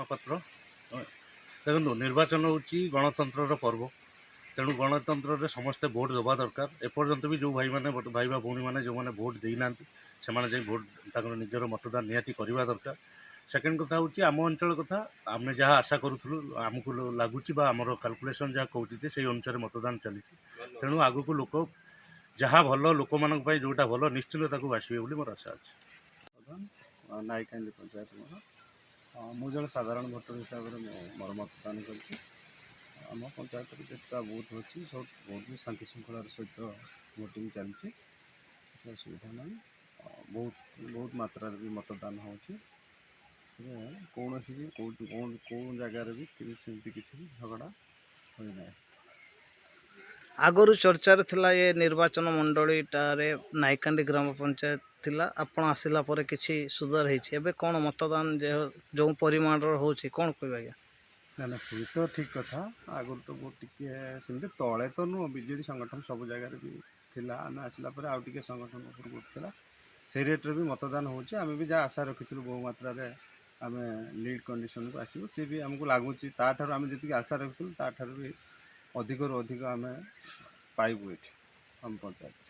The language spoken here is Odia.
ମହାପାତ୍ର ଦେଖନ୍ତୁ ନିର୍ବାଚନ ହେଉଛି ଗଣତନ୍ତ୍ରର ପର୍ବ। ତେଣୁ ଗଣତନ୍ତ୍ରରେ ସମସ୍ତେ ଭୋଟ୍ ଦେବା ଦରକାର। ଏପର୍ଯ୍ୟନ୍ତ ବି ଯେଉଁ ଭାଇ ବା ଭଉଣୀମାନେ ଯେଉଁମାନେ ଭୋଟ୍ ଦେଇନାହାନ୍ତି ସେମାନେ ଯାଇ ଭୋଟ୍ ତାଙ୍କର ନିଜର ମତଦାନ ନିହାତି କରିବା ଦରକାର। ସେକେଣ୍ଡ କଥା ହେଉଛି ଆମ ଅଞ୍ଚଳ କଥା, ଆମେ ଯାହା ଆଶା କରୁଥିଲୁ ଆମକୁ ଲାଗୁଛି ବା ଆମର କାଲକୁଲେସନ୍ ଯାହା କହୁଛି ଯେ ସେଇ ଅନୁସାରେ ମତଦାନ ଚାଲିଛି। ତେଣୁ ଆଗକୁ ଲୋକ ଯାହା ଭଲ ଲୋକମାନଙ୍କ ପାଇଁ ଯେଉଁଟା ଭଲ ନିଶ୍ଚିତ ତାକୁ ବାଛିବେ ବୋଲି ମୋର ଆଶା ଅଛି। ନାଇକାଣ୍ଡି ପଞ୍ଚାୟତ ମୁଁ ଜଣେ ସାଧାରଣ ଭୋଟର ହିସାବରେ ମୋର ମତଦାନ କରିଛି। ଆମ ପଞ୍ଚାୟତରେ ଯେତେଟା ବୁଥ୍ ଅଛି ସବୁ ବହୁତ ବି ଶାନ୍ତି ଶୃଙ୍ଖଳାର ସହିତ ଭୋଟିଂ ଚାଲିଛି, କିଛି ଅସୁବିଧା ନାହିଁ। ବହୁତ ମାତ୍ରାରେ ବି ମତଦାନ ହେଉଛି। କୌଣସି ବି କେଉଁ ଜାଗାରେ ବି ସେମିତି କିଛି ବି ଝଗଡ଼ା ହୋଇନାହିଁ। ଆଗରୁ ଚର୍ଚ୍ଚାରେ ଥିଲା ଏ ନିର୍ବାଚନ ମଣ୍ଡଳୀଟାରେ ନାଇକାଣ୍ଡି ଗ୍ରାମ ପଞ୍ଚାୟତ ଥିଲା, ଆପଣ ଆସିଲା ପରେ କିଛି ସୁଧାର ହେଇଛି। ଏବେ କ'ଣ ମତଦାନ ଯେଉଁ ପରିମାଣର ହେଉଛି କ'ଣ କହିବେ ଆଜ୍ଞା? ନା ସେ ତ ଠିକ୍ କଥା। ଆଗରୁ ତ ବହୁତ ଟିକେ ସେମିତି ତଳେ ତ ନୁହଁ, ବିଜେଡ଼ି ସଂଗଠନ ସବୁ ଜାଗାରେ ବି ଥିଲା। ଆମେ ଆସିଲା ପରେ ଆଉ ଟିକେ ସଂଗଠନ ଉପରକୁ ଉଠିଥିଲା, ସେଇ ରେଟ୍ରେ ବି ମତଦାନ ହେଉଛି। ଆମେ ବି ଯାହା ଆଶା ରଖିଥିଲୁ ବହୁ ମାତ୍ରାରେ ଆମେ ଲିଡ୍ କଣ୍ଡିସନକୁ ଆସିବୁ, ସେ ବି ଆମକୁ ଲାଗୁଛି ତାଠାରୁ ଆମେ ଯେତିକି ଆଶା ରଖିଥିଲୁ ତାଠାରୁ ବି ଅଧିକରୁ ଅଧିକ ଆମେ ପାଇବୁ ଏଠି ଆମ ପଞ୍ଚାୟତ।